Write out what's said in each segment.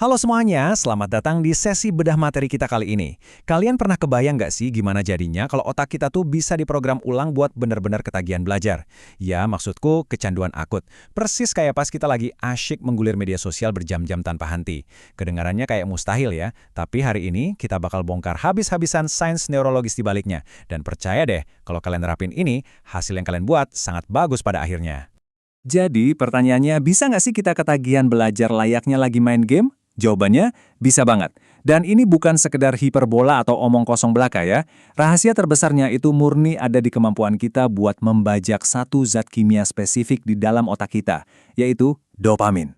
Halo semuanya, selamat datang di sesi bedah materi kita kali ini. Kalian pernah kebayang nggak sih gimana jadinya kalau otak kita tuh bisa diprogram ulang buat benar-benar ketagihan belajar? Ya, maksudku kecanduan akut. Persis kayak pas kita lagi asyik menggulir media sosial berjam-jam tanpa henti. Kedengarannya kayak mustahil ya, tapi hari ini kita bakal bongkar habis-habisan sains neurologis di baliknya. Dan percaya deh, kalau kalian nerapin ini, hasil yang kalian buat sangat bagus pada akhirnya. Jadi, pertanyaannya, bisa nggak sih kita ketagihan belajar layaknya lagi main game? Jawabannya, bisa banget. Dan ini bukan sekedar hiperbola atau omong kosong belaka ya. Rahasia terbesarnya itu murni ada di kemampuan kita buat membajak satu zat kimia spesifik di dalam otak kita, yaitu dopamin.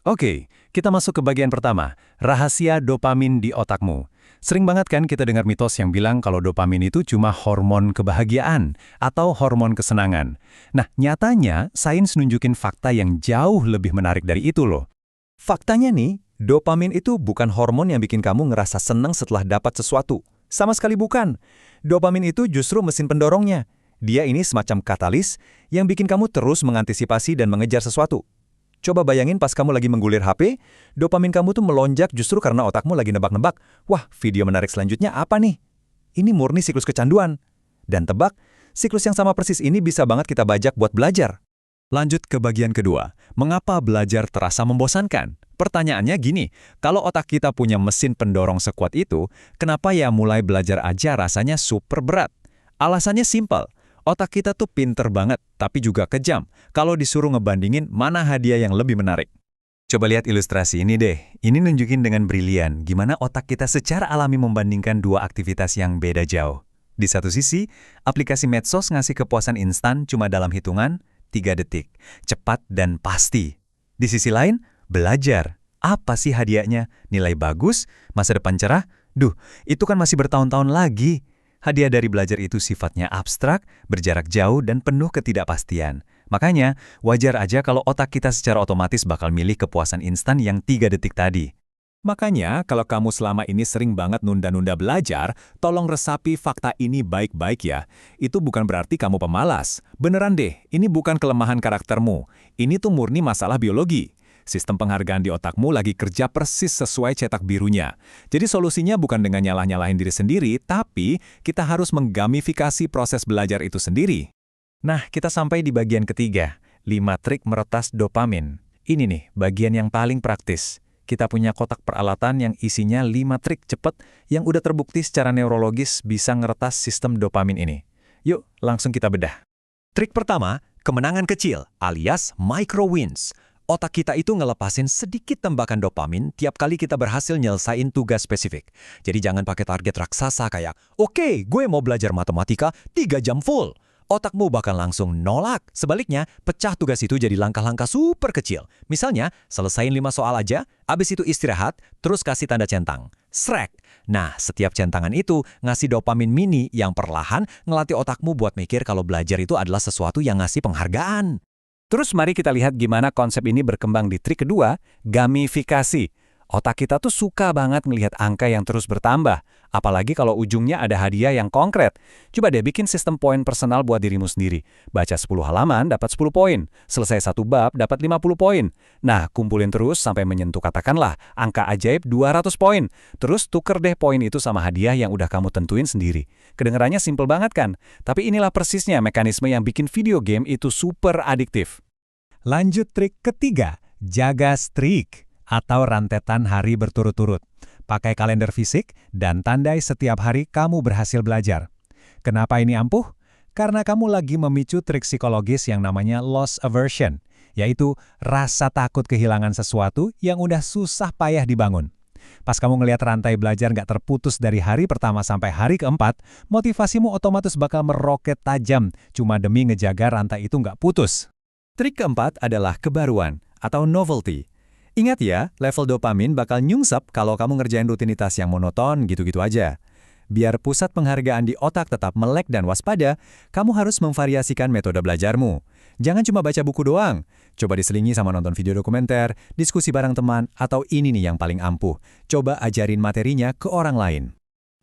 Oke, kita masuk ke bagian pertama, rahasia dopamin di otakmu. Sering banget kan kita dengar mitos yang bilang kalau dopamin itu cuma hormon kebahagiaan atau hormon kesenangan. Nah, nyatanya sains nunjukin fakta yang jauh lebih menarik dari itu loh. Faktanya nih, dopamin itu bukan hormon yang bikin kamu ngerasa senang setelah dapat sesuatu. Sama sekali bukan. Dopamin itu justru mesin pendorongnya. Dia ini semacam katalis yang bikin kamu terus mengantisipasi dan mengejar sesuatu. Coba bayangin pas kamu lagi menggulir HP, dopamin kamu tuh melonjak justru karena otakmu lagi nebak-nebak. Wah, video menarik selanjutnya apa nih? Ini murni siklus kecanduan. Dan tebak, siklus yang sama persis ini bisa banget kita bajak buat belajar. Lanjut ke bagian kedua, mengapa belajar terasa membosankan? Pertanyaannya gini, kalau otak kita punya mesin pendorong sekuat itu, kenapa ya mulai belajar aja rasanya super berat? Alasannya simpel, otak kita tuh pinter banget, tapi juga kejam, kalau disuruh ngebandingin mana hadiah yang lebih menarik. Coba lihat ilustrasi ini deh, ini nunjukin dengan brilian gimana otak kita secara alami membandingkan dua aktivitas yang beda jauh. Di satu sisi, aplikasi medsos ngasih kepuasan instan cuma dalam hitungan 3 detik, cepat dan pasti. Di sisi lain, belajar. Apa sih hadiahnya? Nilai bagus? Masa depan cerah? Duh, itu kan masih bertahun-tahun lagi. Hadiah dari belajar itu sifatnya abstrak, berjarak jauh, dan penuh ketidakpastian. Makanya, wajar aja kalau otak kita secara otomatis bakal milih kepuasan instan yang 3 detik tadi. Makanya, kalau kamu selama ini sering banget nunda-nunda belajar, tolong resapi fakta ini baik-baik ya. Itu bukan berarti kamu pemalas. Beneran deh, ini bukan kelemahan karaktermu. Ini tuh murni masalah biologi. Sistem penghargaan di otakmu lagi kerja persis sesuai cetak birunya. Jadi solusinya bukan dengan nyalah-nyalahin diri sendiri, tapi kita harus menggamifikasi proses belajar itu sendiri. Nah, kita sampai di bagian ketiga, 5 trik meretas dopamin. Ini nih, bagian yang paling praktis. Kita punya kotak peralatan yang isinya 5 trik cepat yang udah terbukti secara neurologis bisa ngeretas sistem dopamin ini. Yuk, langsung kita bedah. Trik pertama, kemenangan kecil alias micro wins. Otak kita itu ngelepasin sedikit tembakan dopamin tiap kali kita berhasil nyelesain tugas spesifik. Jadi jangan pakai target raksasa kayak, oke, gue mau belajar matematika 3 jam full. Otakmu bakal langsung nolak. Sebaliknya, pecah tugas itu jadi langkah-langkah super kecil. Misalnya, selesain 5 soal aja, abis itu istirahat, terus kasih tanda centang. Srek. Nah, setiap centangan itu ngasih dopamin mini yang perlahan ngelatih otakmu buat mikir kalau belajar itu adalah sesuatu yang ngasih penghargaan. Terus mari kita lihat gimana konsep ini berkembang di trik kedua, gamifikasi. Otak kita tuh suka banget ngelihat angka yang terus bertambah, apalagi kalau ujungnya ada hadiah yang konkret. Coba deh bikin sistem poin personal buat dirimu sendiri. Baca 10 halaman dapat 10 poin, selesai 1 bab dapat 50 poin. Nah, kumpulin terus sampai menyentuh katakanlah angka ajaib 200 poin. Terus tuker deh poin itu sama hadiah yang udah kamu tentuin sendiri. Kedengarannya simple banget kan? Tapi inilah persisnya mekanisme yang bikin video game itu super adiktif. Lanjut trik ketiga, jaga streak atau rantetan hari berturut-turut. Pakai kalender fisik dan tandai setiap hari kamu berhasil belajar. Kenapa ini ampuh? Karena kamu lagi memicu trik psikologis yang namanya loss aversion, yaitu rasa takut kehilangan sesuatu yang udah susah payah dibangun. Pas kamu ngelihat rantai belajar nggak terputus dari hari pertama sampai hari keempat, motivasimu otomatis bakal meroket tajam cuma demi ngejaga rantai itu nggak putus. Trik keempat adalah kebaruan atau novelty. Ingat ya, level dopamin bakal nyungsep kalau kamu ngerjain rutinitas yang monoton gitu-gitu aja. Biar pusat penghargaan di otak tetap melek dan waspada, kamu harus memvariasikan metode belajarmu. Jangan cuma baca buku doang. Coba diselingi sama nonton video dokumenter, diskusi bareng teman, atau ini nih yang paling ampuh. Coba ajarin materinya ke orang lain.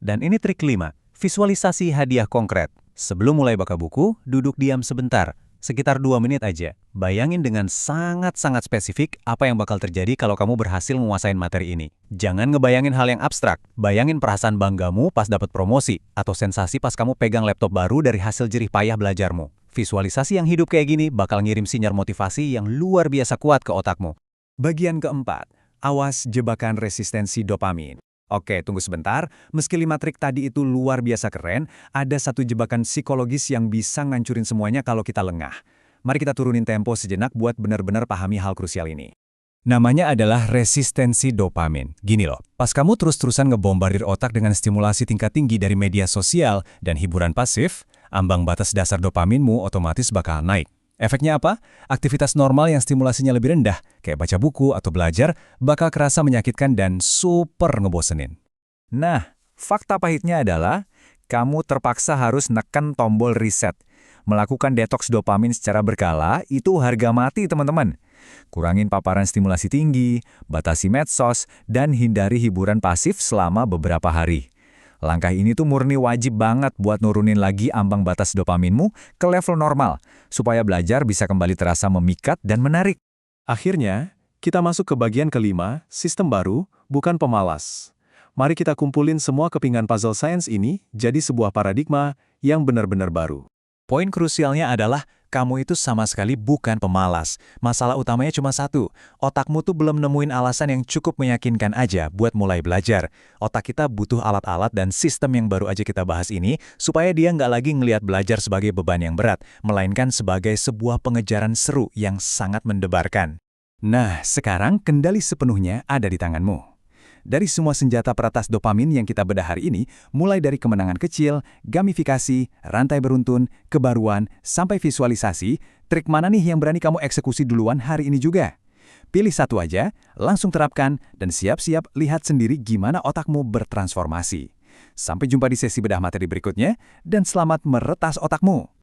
Dan ini trik kelima, visualisasi hadiah konkret. Sebelum mulai baca buku, duduk diam sebentar. Sekitar 2 menit aja. Bayangin dengan sangat-sangat spesifik apa yang bakal terjadi kalau kamu berhasil menguasain materi ini. Jangan ngebayangin hal yang abstrak. Bayangin perasaan banggamu pas dapat promosi, atau sensasi pas kamu pegang laptop baru dari hasil jerih payah belajarmu. Visualisasi yang hidup kayak gini bakal ngirim sinyal motivasi yang luar biasa kuat ke otakmu. Bagian keempat, awas jebakan resistensi dopamin. Oke, tunggu sebentar. Meski 5 trik tadi itu luar biasa keren, ada satu jebakan psikologis yang bisa ngancurin semuanya kalau kita lengah. Mari kita turunin tempo sejenak buat benar-benar pahami hal krusial ini. Namanya adalah resistensi dopamin. Gini loh, pas kamu terus-terusan ngebombardir otak dengan stimulasi tingkat tinggi dari media sosial dan hiburan pasif, ambang batas dasar dopaminmu otomatis bakal naik. Efeknya apa? Aktivitas normal yang stimulasinya lebih rendah, kayak baca buku atau belajar, bakal kerasa menyakitkan dan super ngebosenin. Nah, fakta pahitnya adalah, kamu terpaksa harus neken tombol reset. Melakukan detoks dopamin secara berkala, itu harga mati teman-teman. Kurangin paparan stimulasi tinggi, batasi medsos, dan hindari hiburan pasif selama beberapa hari. Langkah ini tuh murni wajib banget buat nurunin lagi ambang batas dopaminmu ke level normal, supaya belajar bisa kembali terasa memikat dan menarik. Akhirnya, kita masuk ke bagian kelima, sistem baru, bukan pemalas. Mari kita kumpulin semua kepingan puzzle science ini jadi sebuah paradigma yang benar-benar baru. Poin krusialnya adalah, kamu itu sama sekali bukan pemalas. Masalah utamanya cuma satu, otakmu tuh belum nemuin alasan yang cukup meyakinkan aja buat mulai belajar. Otak kita butuh alat-alat dan sistem yang baru aja kita bahas ini, supaya dia nggak lagi ngelihat belajar sebagai beban yang berat, melainkan sebagai sebuah pengejaran seru yang sangat mendebarkan. Nah, sekarang kendali sepenuhnya ada di tanganmu. Dari semua senjata peretas dopamin yang kita bedah hari ini, mulai dari kemenangan kecil, gamifikasi, rantai beruntun, kebaruan, sampai visualisasi, trik mana nih yang berani kamu eksekusi duluan hari ini juga? Pilih satu aja, langsung terapkan, dan siap-siap lihat sendiri gimana otakmu bertransformasi. Sampai jumpa di sesi bedah materi berikutnya, dan selamat meretas otakmu!